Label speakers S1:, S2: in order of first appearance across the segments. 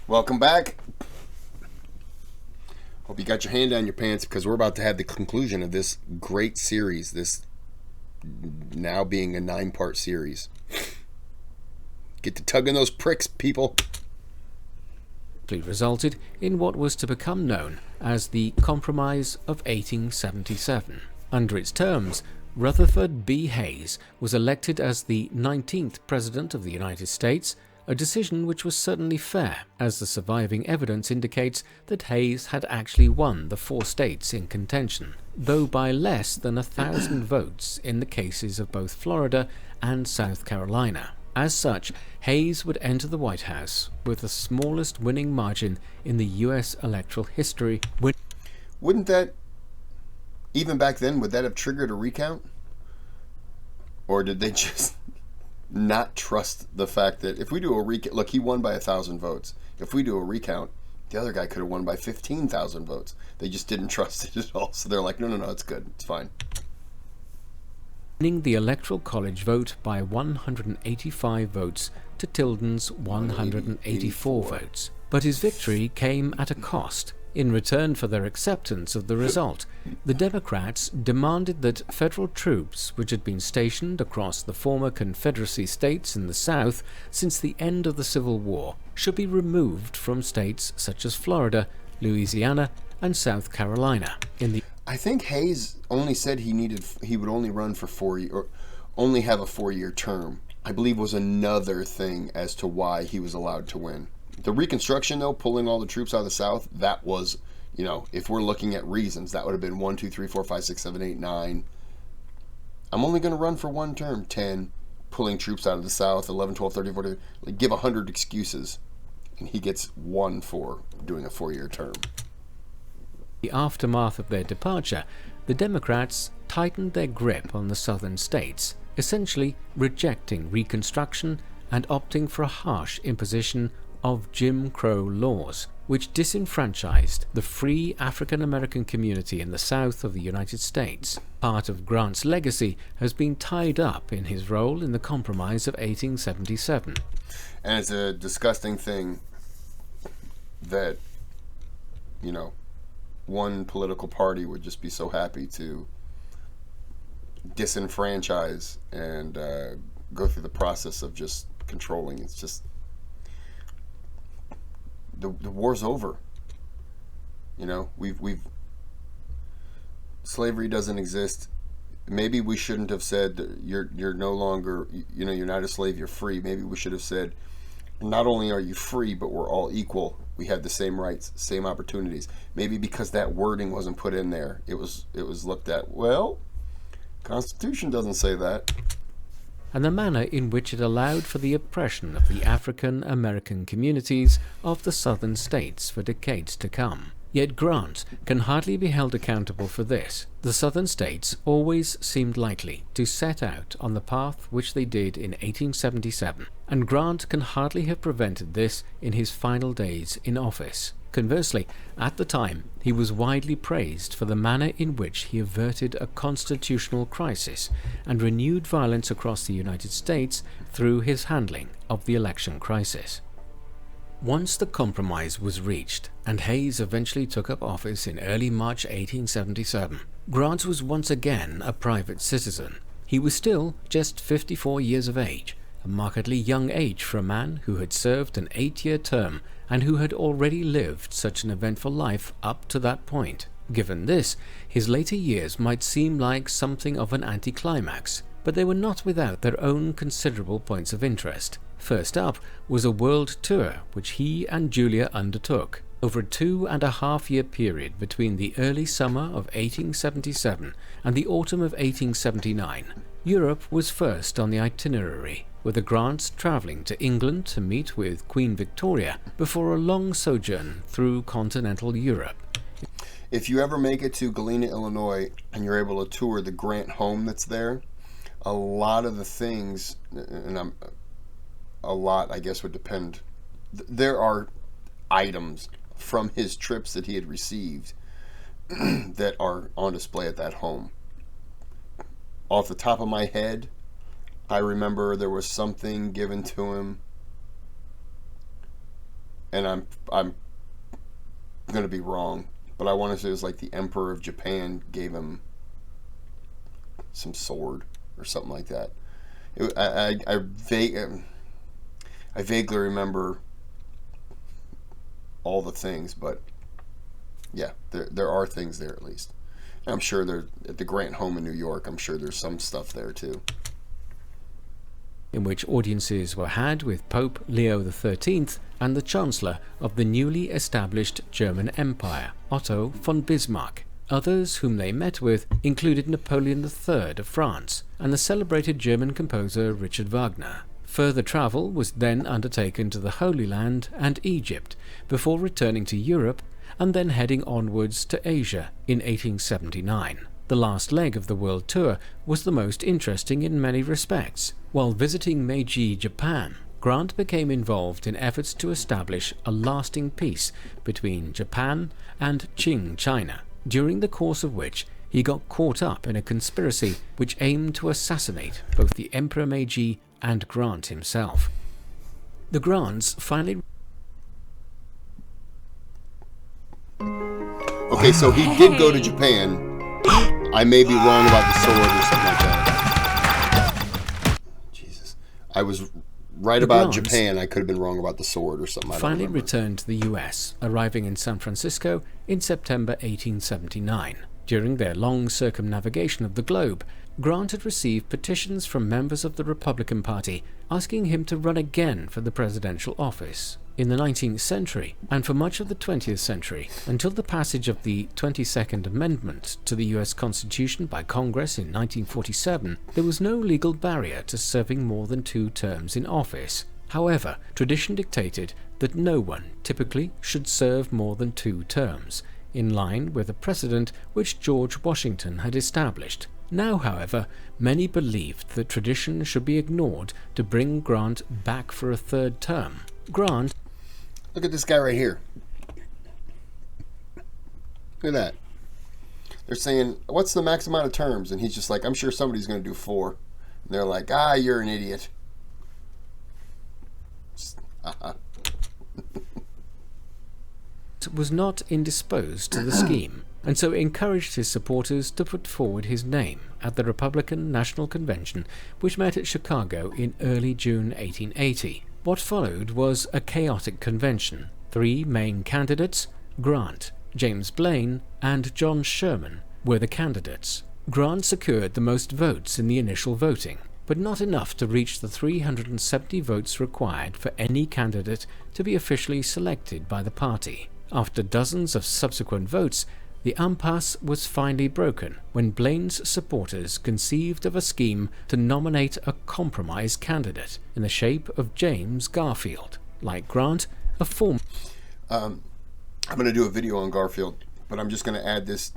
S1: Welcome back. Hope you got your hand down your pants because we're about to have the conclusion of this great series, this now being a 9-part series. Get to tugging those pricks, people.
S2: Resulted in what was to become known as the Compromise of 1877. Under its terms, Rutherford B. Hayes was elected as the 19th President of the United States, a decision which was certainly fair, as the surviving evidence indicates that Hayes had actually won the 4 states in contention, though by less than 1,000 votes in the cases of both Florida and South Carolina. As such, Hayes would enter the White House with the smallest winning margin in the U.S. electoral history.
S1: Wouldn't that, even back then, would that have triggered a recount? Or did they just not trust the fact that if we do a recount, look, he won by 1,000 votes. If we do a recount, the other guy could have won by 15,000 votes. They just didn't trust it at all. So they're like, no, it's good. It's fine.
S2: Winning the Electoral College vote by 185 votes to Tilden's 184 votes. But his victory came at a cost. In return for their acceptance of the result, the Democrats demanded that federal troops, which had been stationed across the former Confederacy states in the South since the end of the Civil War, should be removed from states such as Florida, Louisiana, and South Carolina.
S1: I think Hayes only said he would only run for 4 years, or only have a 4-year term. I believe was another thing as to why he was allowed to win. The Reconstruction, though, pulling all the troops out of the South, that was, if we're looking at reasons, that would have been 1, 2, 3, 4, 5, 6, 7, 8, 9. I'm only going to run for one term. 10, pulling troops out of the South. 11, 12, 13, 14. Give 100 excuses, and he gets 1 for doing a 4-year term.
S2: The aftermath of their departure, the Democrats tightened their grip on the southern states, essentially rejecting Reconstruction and opting for a harsh imposition of Jim Crow laws, which disenfranchised the free African American community in the South of the United States. Part of Grant's legacy has been tied up in his role in the Compromise of 1877.
S1: And it's a disgusting thing that, one political party would just be so happy to disenfranchise and go through the process of just controlling. It's just the war's over. We've slavery doesn't exist. Maybe we shouldn't have said you're no longer, you're not a slave, you're free. Maybe we should have said, not only are you free, but we're all equal. We have the same rights, same opportunities. Maybe because that wording wasn't put in there, it was looked at, well, Constitution doesn't say that.
S2: And the manner in which it allowed for the oppression of the African American communities of the southern states for decades to come. Yet Grant can hardly be held accountable for this. The southern states always seemed likely to set out on the path which they did in 1877, and Grant can hardly have prevented this in his final days in office. Conversely, at the time, he was widely praised for the manner in which he averted a constitutional crisis and renewed violence across the United States through his handling of the election crisis. Once the compromise was reached, and Hayes eventually took up office in early March 1877, Grant was once again a private citizen. He was still just 54 years of age, a markedly young age for a man who had served an 8-year term and who had already lived such an eventful life up to that point. Given this, his later years might seem like something of an anticlimax, but they were not without their own considerable points of interest. First up was a world tour which he and Julia undertook. Over a 2.5-year period between the early summer of 1877 and the autumn of 1879, Europe was first on the itinerary, with the Grants travelling to England to meet with Queen Victoria before a long sojourn through continental Europe.
S1: If you ever make it to Galena, Illinois, and you're able to tour the Grant home that's there, a lot of the things, and a lot, I guess, would depend. There are items from his trips that he had received that are on display at that home. Off the top of my head, I remember there was something given to him and I'm gonna be wrong, but I want to say it was like the Emperor of Japan gave him some sword or something like that. I vaguely remember all the things, but yeah, there are things there at least. I'm sure there at the Grant home in New York. I'm sure there's some stuff there too.
S2: In which audiences were had with Pope Leo XIII and the Chancellor of the newly established German Empire, Otto von Bismarck. Others whom they met with included Napoleon III of France and the celebrated German composer Richard Wagner. Further travel was then undertaken to the Holy Land and Egypt before returning to Europe and then heading onwards to Asia in 1879. The last leg of the world tour was the most interesting in many respects. While visiting Meiji, Japan, Grant became involved in efforts to establish a lasting peace between Japan and Qing China, during the course of which he got caught up in a conspiracy which aimed to assassinate both the Emperor Meiji and Grant himself. The Grants finally...
S1: Okay, so he did go to Japan. I may be wrong about the sword or something like that. Jesus. I was right about Japan. I could have been wrong about the sword or something. I don't
S2: finally
S1: remember.
S2: returned to the US, arriving in San Francisco in September 1879. During their long circumnavigation of the globe, Grant had received petitions from members of the Republican Party asking him to run again for the presidential office. In the 19th century, and for much of the 20th century, until the passage of the 22nd Amendment to the US Constitution by Congress in 1947, there was no legal barrier to serving more than 2 terms in office. However, tradition dictated that no one typically should serve more than 2 terms, in line with a precedent which George Washington had established. Now, however, many believed that tradition should be ignored to bring Grant back for a 3rd term. Grant...
S1: Look at this guy right here. Look at that. They're saying, what's the max amount of terms? And he's just like, I'm sure somebody's going to do 4. And they're like, you're an idiot.
S2: was not indisposed to the scheme, and so encouraged his supporters to put forward his name at the Republican National Convention, which met at Chicago in early June 1880. What followed was a chaotic convention. 3 main candidates, Grant, James Blaine, and John Sherman, were the candidates. Grant secured the most votes in the initial voting, but not enough to reach the 370 votes required for any candidate to be officially selected by the party. After dozens of subsequent votes, the impasse was finally broken when Blaine's supporters conceived of a scheme to nominate a compromise candidate in the shape of James Garfield. Like Grant, a former...
S1: I'm going to do a video on Garfield, but I'm just going to add this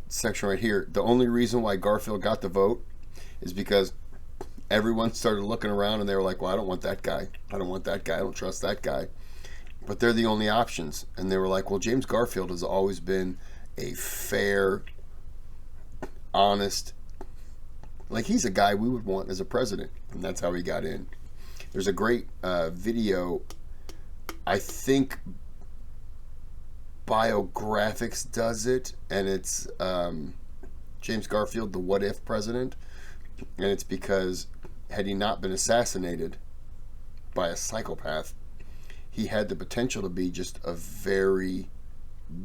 S1: section right here. The only reason why Garfield got the vote is because everyone started looking around and they were like, well, I don't want that guy. I don't want that guy. I don't trust that guy. But they're the only options. And they were like, well, James Garfield has always been a fair, honest, like he's a guy we would want as a president. And that's how he got in. There's a great video, I think Biographics does it, and it's James Garfield, the what if president. And it's because had he not been assassinated by a psychopath, he had the potential to be just a very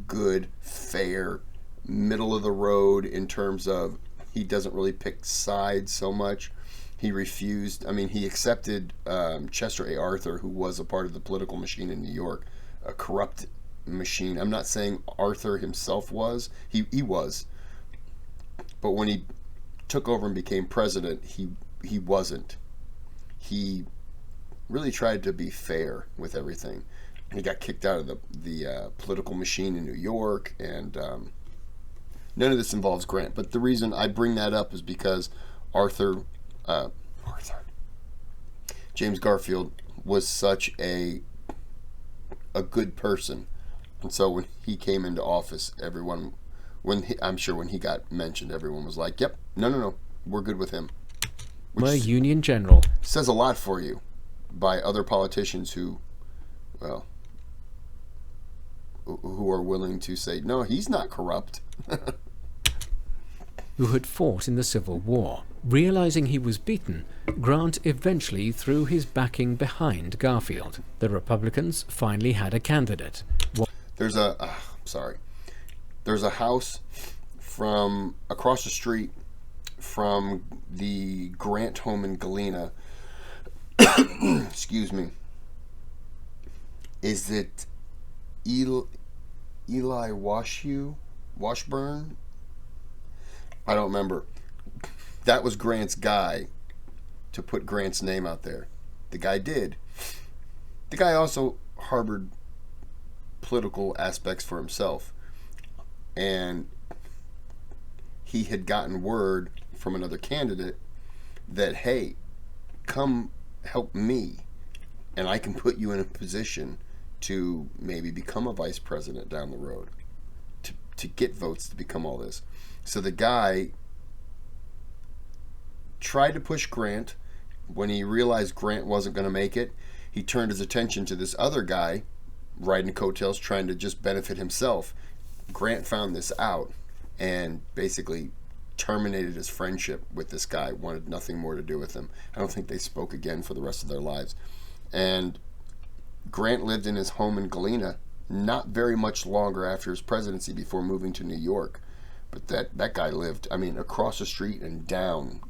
S1: good, fair, middle of the road in terms of he doesn't really pick sides so much. He refused, he accepted Chester A. Arthur, who was a part of the political machine in New York, a corrupt machine. I'm not saying Arthur himself was. He was. But when he took over and became president, he wasn't. He really tried to be fair with everything. He got kicked out of the political machine in New York, and none of this involves Grant. But the reason I bring that up is because James Garfield was such a good person, and so when he came into office, I'm sure when he got mentioned, everyone was like, "Yep, no, we're good with him."
S2: Which Union General
S1: says a lot for you by other politicians who, well, who are willing to say, no, he's not corrupt.
S2: Who had fought in the Civil War. Realizing he was beaten, Grant eventually threw his backing behind Garfield. The Republicans finally had a candidate.
S1: There's a house from across the street from the Grant home in Galena. Excuse me. Is it Eli Washburn? I don't remember. That was Grant's guy to put Grant's name out there. The guy did. The guy also harbored political aspects for himself. And he had gotten word from another candidate that, hey, come help me and I can put you in a position to maybe become a vice president down the road, to get votes to become all this. So the guy tried to push Grant. When he realized Grant wasn't going to make it, he turned his attention to this other guy riding coattails, trying to just benefit himself. Grant found this out and basically terminated his friendship with this guy, wanted nothing more to do with him. I don't think they spoke again for the rest of their lives. And Grant lived in his home in Galena not very much longer after his presidency before moving to New York. But that guy lived, I mean, across the street and down,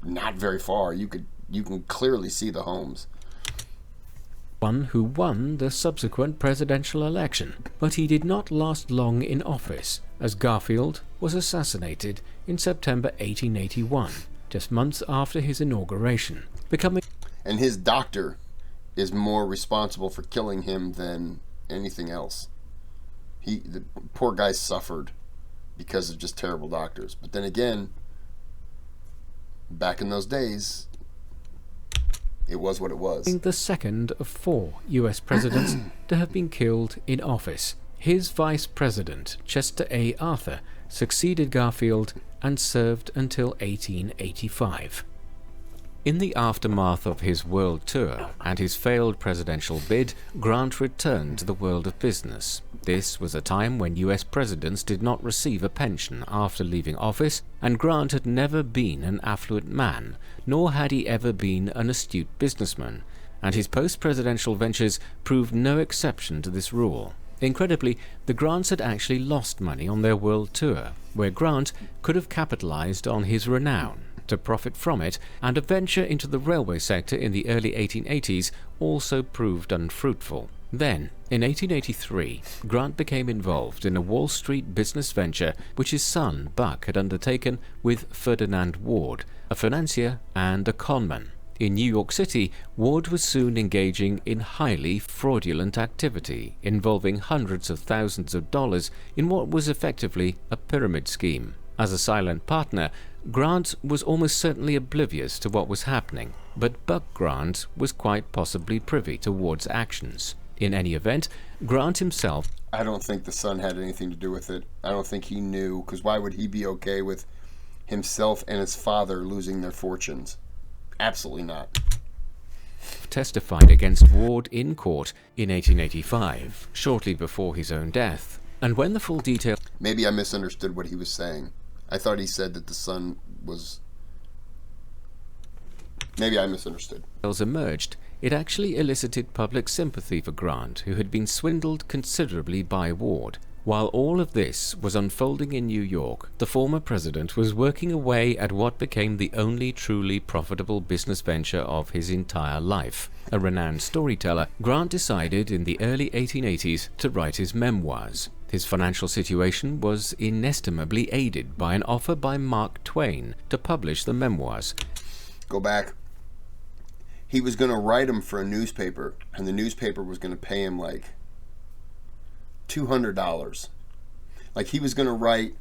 S1: not very far. You can clearly see the homes.
S2: One who won the subsequent presidential election, but he did not last long in office, as Garfield was assassinated in September 1881, just months after his inauguration, becoming...
S1: And his doctor is more responsible for killing him than anything else. The poor guy suffered because of just terrible doctors. But then again, back in those days, it was what it was.
S2: The second of 4 U.S. presidents to have been killed in office. His vice president, Chester A. Arthur, succeeded Garfield and served until 1885. In the aftermath of his world tour and his failed presidential bid, Grant returned to the world of business. This was a time when U.S. presidents did not receive a pension after leaving office, and Grant had never been an affluent man, nor had he ever been an astute businessman, and his post-presidential ventures proved no exception to this rule. Incredibly, the Grants had actually lost money on their world tour, where Grant could have capitalized on his renown to profit from it, and a venture into the railway sector in the early 1880s also proved unfruitful. Then, in 1883, Grant became involved in a Wall Street business venture which his son Buck had undertaken with Ferdinand Ward, a financier and a conman. In New York City, Ward was soon engaging in highly fraudulent activity involving hundreds of thousands of dollars in what was effectively a pyramid scheme. As a silent partner, Grant was almost certainly oblivious to what was happening, but Buck Grant was quite possibly privy to Ward's actions. In any event, Grant himself...
S1: I don't think the son had anything to do with it. I don't think he knew, because why would he be okay with himself and his father losing their fortunes? Absolutely not.
S2: Testified against Ward in court in 1885, shortly before his own death. And when the full details...
S1: Maybe I misunderstood what he was saying. I thought he said that the son was... Maybe I misunderstood.
S2: ...emerged, it actually elicited public sympathy for Grant, who had been swindled considerably by Ward. While all of this was unfolding in New York, the former president was working away at what became the only truly profitable business venture of his entire life. A renowned storyteller, Grant decided in the early 1880s to write his memoirs. His financial situation was inestimably aided by an offer by Mark Twain to publish the memoirs.
S1: Go back. He was going to write them for a newspaper, and the newspaper was going to pay him like $200. Like, he was going to write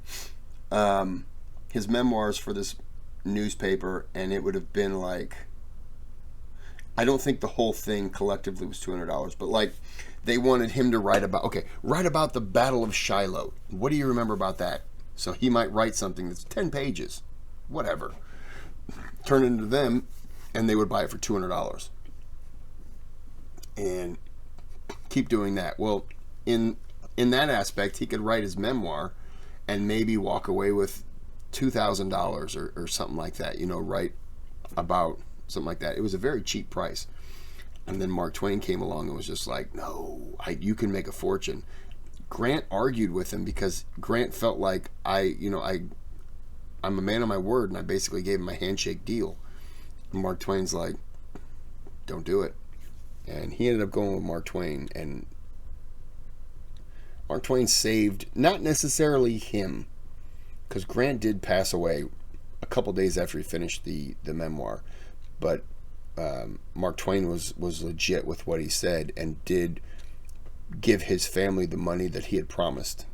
S1: his memoirs for this newspaper, and it would have been like, I don't think the whole thing collectively was $200, but like, they wanted him to write about the Battle of Shiloh. What do you remember about that? So he might write something that's 10 pages, whatever, turn it into them, and they would buy it for $200 and keep doing that. Well, in in that aspect, he could write his memoir and maybe walk away with $2,000 or something like that, write about something like that. It was a very cheap price. And then Mark Twain came along and was just like, no, you can make a fortune. Grant argued with him because Grant felt like I'm a man of my word, and I basically gave him a handshake deal. And Mark Twain's like, don't do it. And he ended up going with Mark Twain, and Mark Twain saved, not necessarily him, because Grant did pass away a couple days after he finished the memoir, but Mark Twain was legit with what he said and did give his family the money that he had promised,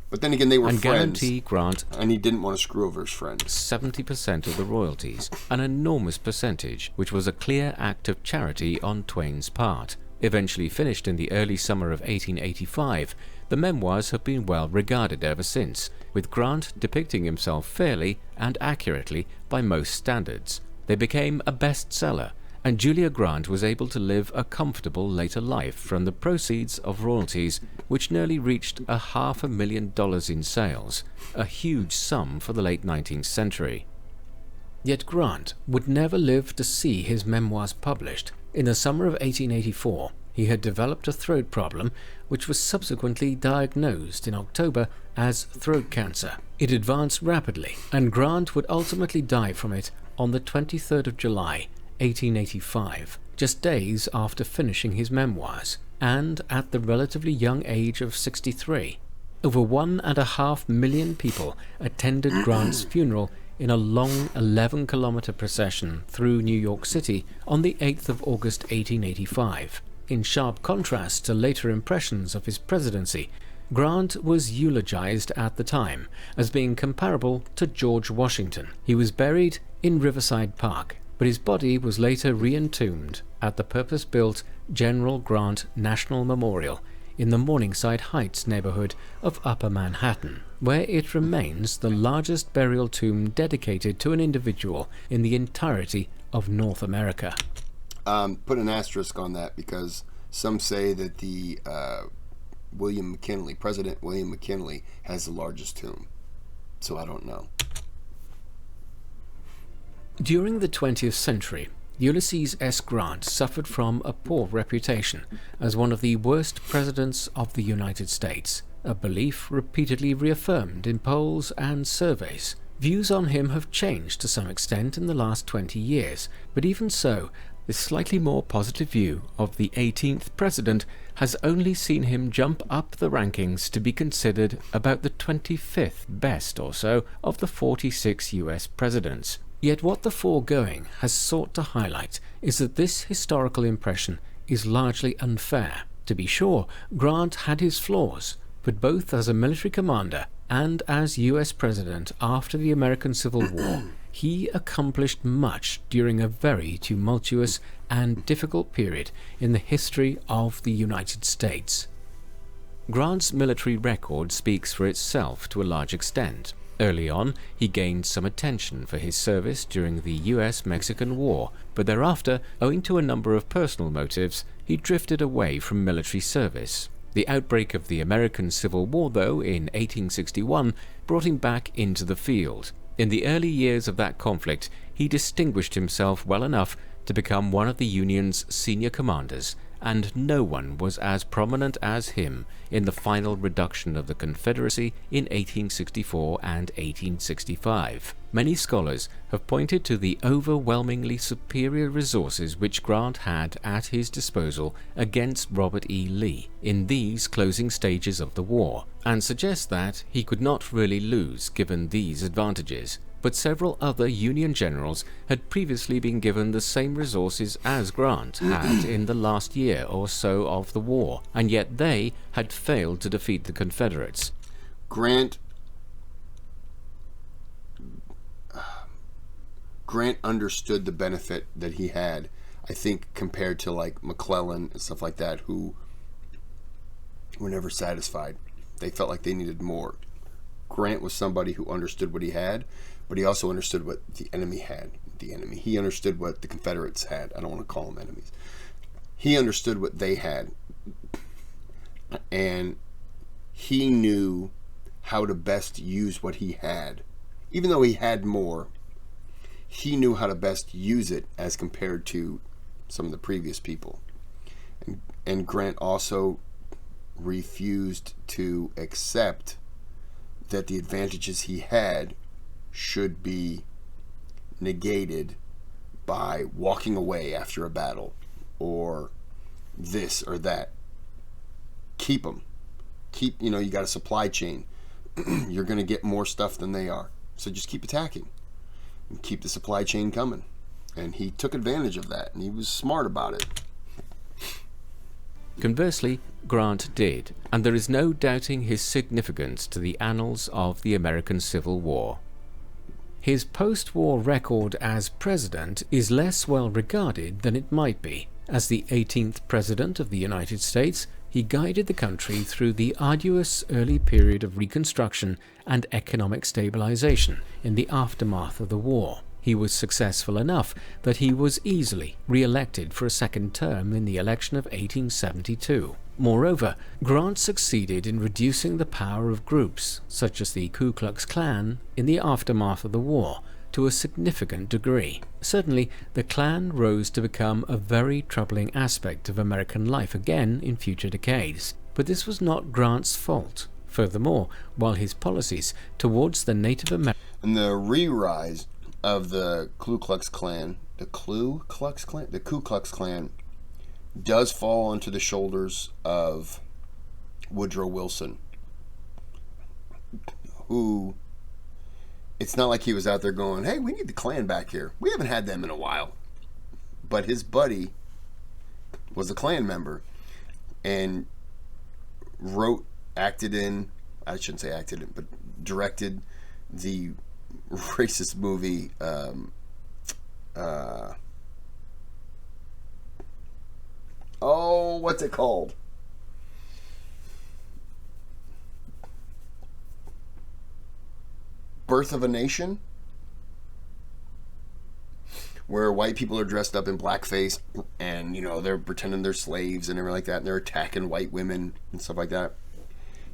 S1: But then again, they were
S2: and
S1: friends.
S2: Guarantee Grant
S1: and he didn't want to screw over his friends.
S2: 70% of the royalties, an enormous percentage, which was a clear act of charity on Twain's part. Eventually finished in the early summer of 1885, the memoirs have been well regarded ever since, with Grant depicting himself fairly and accurately by most standards. They became a bestseller, and Julia Grant was able to live a comfortable later life from the proceeds of royalties, which nearly reached $500,000 in sales, a huge sum for the late 19th century. Yet Grant would never live to see his memoirs published. In the summer of 1884, he had developed a throat problem, which was subsequently diagnosed in October as throat cancer. It advanced rapidly, and Grant would ultimately die from it on the 23rd of July, 1885, just days after finishing his memoirs, and at the relatively young age of 63. Over 1.5 million people attended Grant's funeral in a long 11-kilometer procession through New York City on the 8th of August 1885. In sharp contrast to later impressions of his presidency, Grant was eulogized at the time as being comparable to George Washington. He was buried in Riverside Park, but his body was later re-entombed at the purpose-built General Grant National Memorial in the Morningside Heights neighborhood of Upper Manhattan, where it remains the largest burial tomb dedicated to an individual in the entirety of North America.
S1: Put an asterisk on that because some say that the President William McKinley has the largest tomb. So I don't know.
S2: During the 20th century, Ulysses S. Grant suffered from a poor reputation as one of the worst presidents of the United States, a belief repeatedly reaffirmed in polls and surveys. Views on him have changed to some extent in the last 20 years, but even so, this slightly more positive view of the 18th president has only seen him jump up the rankings to be considered about the 25th best or so of the 46 US presidents. Yet what the foregoing has sought to highlight is that this historical impression is largely unfair. To be sure, Grant had his flaws, but both as a military commander and as US president after the American Civil War, he accomplished much during a very tumultuous and difficult period in the history of the United States. Grant's military record speaks for itself to a large extent. Early on, he gained some attention for his service during the US-Mexican War, but thereafter, owing to a number of personal motives, he drifted away from military service. The outbreak of the American Civil War, though, in 1861, brought him back into the field. In the early years of that conflict, he distinguished himself well enough to become one of the Union's senior commanders, and no one was as prominent as him in the final reduction of the Confederacy in 1864 and 1865. Many scholars have pointed to the overwhelmingly superior resources which Grant had at his disposal against Robert E. Lee in these closing stages of the war, and suggest that he could not really lose given these advantages. But several other Union generals had previously been given the same resources as Grant had in the last year or so of the war, and yet they had failed to defeat the Confederates.
S1: Grant understood the benefit that he had, I think, compared to like McClellan and stuff like that, who were never satisfied. They felt like they needed more. Grant was somebody who understood what he had, but he also understood what the enemy had. He understood what the Confederates had. I don't want to call them enemies. He understood what they had. And he knew how to best use what he had. Even though he had more, he knew how to best use it as compared to some of the previous people. And Grant also refused to accept that the advantages he had should be negated by walking away after a battle or this or that. Keep them. You got a supply chain. You're going to get more stuff than they are. So just keep attacking and keep the supply chain coming. And he took advantage of that, and he was smart about it.
S2: Conversely, Grant did, and there is no doubting his significance to the annals of the American Civil War. His post-war record as president is less well regarded than it might be. As the 18th President of the United States, he guided the country through the arduous early period of Reconstruction and economic stabilization in the aftermath of the war. He was successful enough that he was easily re-elected for a second term in the election of 1872. Moreover, Grant succeeded in reducing the power of groups, such as the Ku Klux Klan, in the aftermath of the war, to a significant degree. Certainly, the Klan rose to become a very troubling aspect of American life again in future decades. But this was not Grant's fault. Furthermore, while his policies towards the Native Americans
S1: and the re-rise of the Ku Klux Klan, the Ku Klux Klan does fall onto the shoulders of Woodrow Wilson, who, it's not like he was out there going, hey, we need the Klan back here. We haven't had them in a while. But his buddy was a Klan member and directed the racist movie what's it called? Birth of a Nation, where white people are dressed up in blackface and they're pretending they're slaves and everything like that, and they're attacking white women and stuff like that.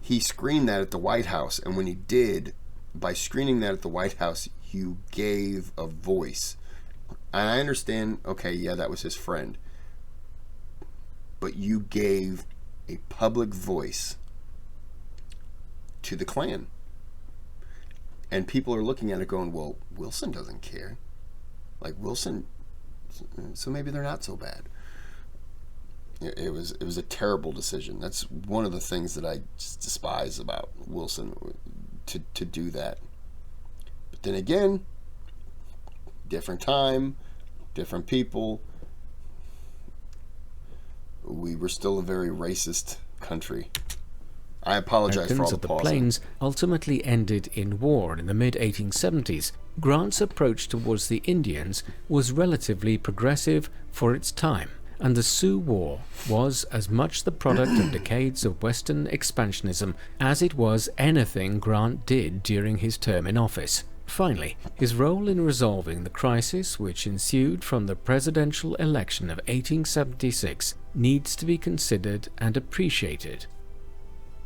S1: He screened that at the White House, and when he did, by screening that at the White House, you gave a voice. And I understand, okay, yeah, that was his friend. But you gave a public voice to the Klan. And people are looking at it going, well, Wilson doesn't care. Like, Wilson, so maybe they're not so bad. It was a terrible decision. That's one of the things that I just despise about Wilson, to do that. But then again, different time, different people. We were still a very racist country. I apologize for all the
S2: of the
S1: pausing.
S2: Plains ultimately ended in war in the mid-1870s. Grant's approach towards the Indians was relatively progressive for its time, and the Sioux War was as much the product of decades of Western expansionism as it was anything Grant did during his term in office. Finally, his role in resolving the crisis which ensued from the presidential election of 1876 needs to be considered and appreciated.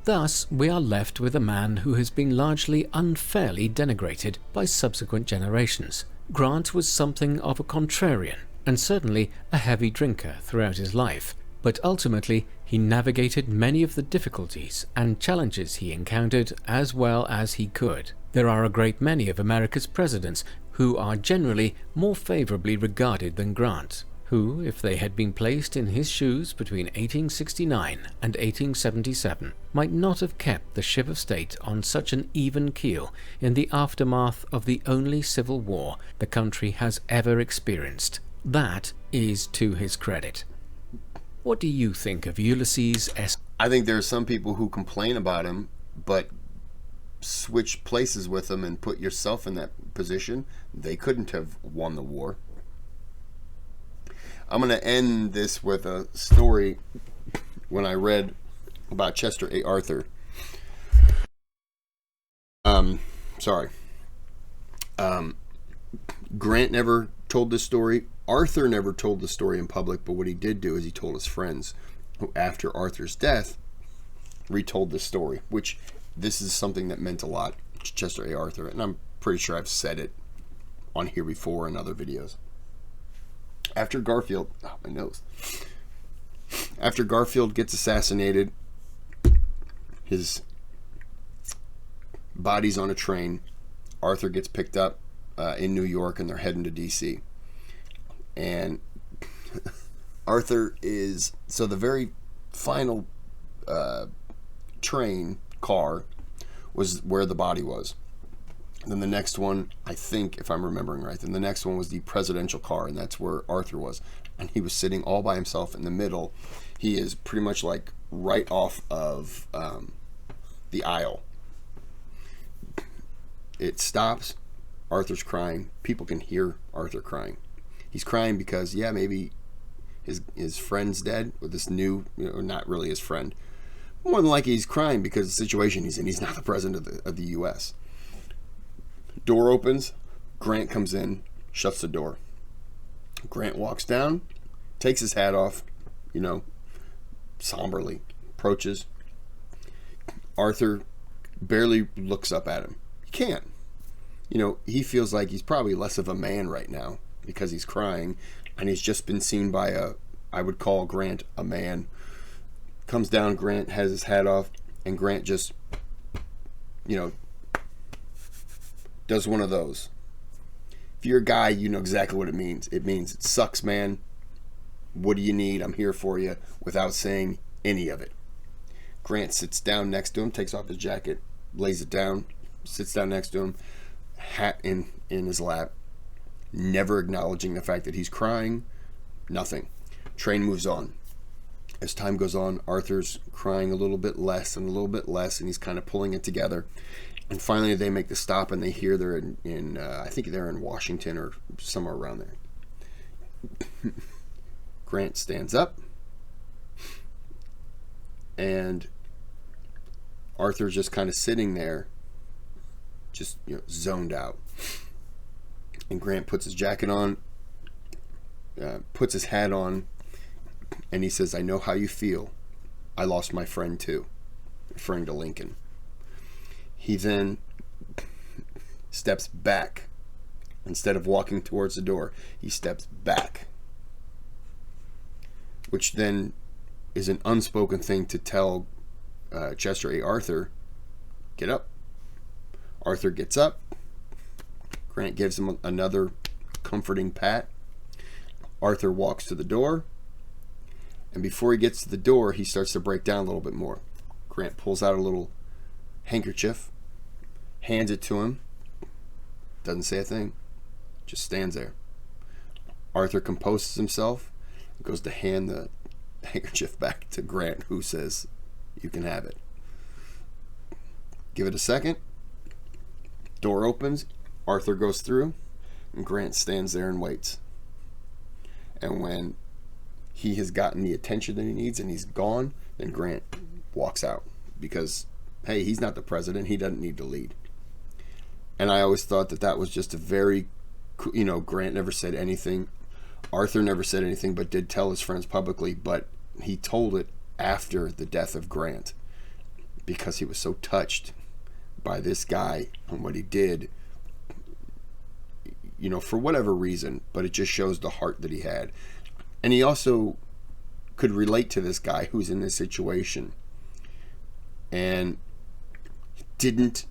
S2: Thus, we are left with a man who has been largely unfairly denigrated by subsequent generations. Grant was something of a contrarian, and certainly a heavy drinker throughout his life, but ultimately he navigated many of the difficulties and challenges he encountered as well as he could. There are a great many of America's presidents who are generally more favorably regarded than Grant, who, if they had been placed in his shoes between 1869 and 1877, might not have kept the ship of state on such an even keel in the aftermath of the only civil war the country has ever experienced. That is to his credit. What do you think of Ulysses S.?
S1: I think there are some people who complain about him, but switch places with him and put yourself in that position. They couldn't have won the war. I'm going to end this with a story when I read about Chester A. Arthur. Grant never told this story. Arthur never told the story in public, but what he did do is he told his friends, who after Arthur's death retold this story, which this is something that meant a lot to Chester A. Arthur, and I'm pretty sure I've said it on here before in other videos. After Garfield, my nose. After Garfield gets assassinated, his body's on a train. Arthur gets picked up in New York, and they're heading to D.C. And Arthur is, so the very final train car was where the body was. Then the next one, I think, if I'm remembering right, then the next one was the presidential car, and that's where Arthur was. And he was sitting all by himself in the middle. He is pretty much like right off of the aisle. It stops. Arthur's crying. People can hear Arthur crying. He's crying because, yeah, maybe his friend's dead, or this new, not really his friend. More than likely he's crying because of the situation he's in. He's not the president of the U.S. Door opens. Grant comes in, shuts the door. Grant walks down, takes his hat off, somberly, approaches. Arthur barely looks up at him. He can't. He feels like he's probably less of a man right now because he's crying, and he's just been seen by I would call Grant a man. Comes down, Grant has his hat off, and Grant just, does one of those. If you're a guy, you know exactly what it means. It means, it sucks, man. What do you need? I'm here for you, without saying any of it. Grant sits down next to him, takes off his jacket, lays it down, sits down next to him, hat in his lap, never acknowledging the fact that he's crying, nothing. Train moves on. As time goes on, Arthur's crying a little bit less and a little bit less, and he's kind of pulling it together. And finally, they make the stop, and they hear they're in I think they're in Washington or somewhere around there. Grant stands up, and Arthur's just kind of sitting there, just zoned out. And Grant puts his jacket on, puts his hat on, and he says, "I know how you feel. I lost my friend too," referring to Lincoln. He then steps back. Instead of walking towards the door, he steps back, which then is an unspoken thing to tell Chester A. Arthur, "Get up." Arthur gets up. Grant gives him another comforting pat. Arthur walks to the door, and before he gets to the door, he starts to break down a little bit more. Grant pulls out a little handkerchief, hands it to him, doesn't say a thing, just stands there. Arthur composes himself, goes to hand the handkerchief back to Grant, who says, "You can have it." Give it a second. Door opens. Arthur goes through, and Grant stands there and waits. And when he has gotten the attention that he needs and he's gone, then Grant walks out, because, hey, he's not the president. He doesn't need to lead. And I always thought that was just a very, Grant never said anything. Arthur never said anything, but did tell his friends publicly, but he told it after the death of Grant, because he was so touched by this guy and what he did, for whatever reason, but it just shows the heart that he had. And he also could relate to this guy who's in this situation, and didn't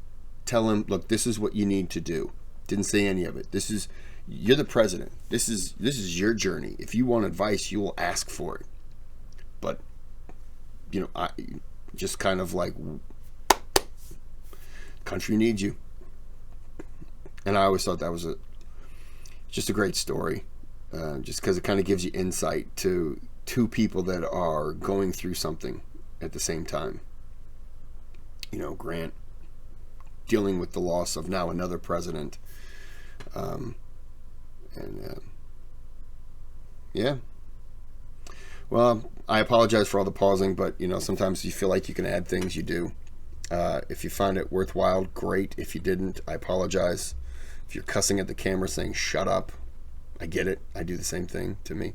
S1: tell him, "Look, this is what you need to do." Didn't say any of it. You're the president. This is your journey. If you want advice, you will ask for it. But I just kind of like, country needs you. And I always thought that was just a great story, just because it kind of gives you insight to two people that are going through something at the same time. Grant dealing with the loss of now another president, yeah. Well, I apologize for all the pausing, but sometimes you feel like you can add things, you do. If you find it worthwhile, great. If you didn't, I apologize. If you're cussing at the camera saying "shut up," I get it. I do the same thing to me.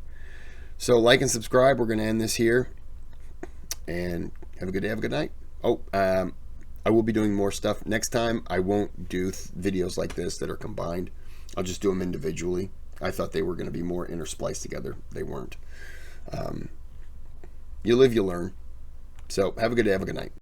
S1: So like and subscribe. We're going to end this here, and have a good day, have a good night. Oh, I will be doing more stuff. Next time, I won't do videos like this that are combined. I'll just do them individually. I thought they were going to be more interspliced together. They weren't. You live, you learn. So have a good day. Have a good night.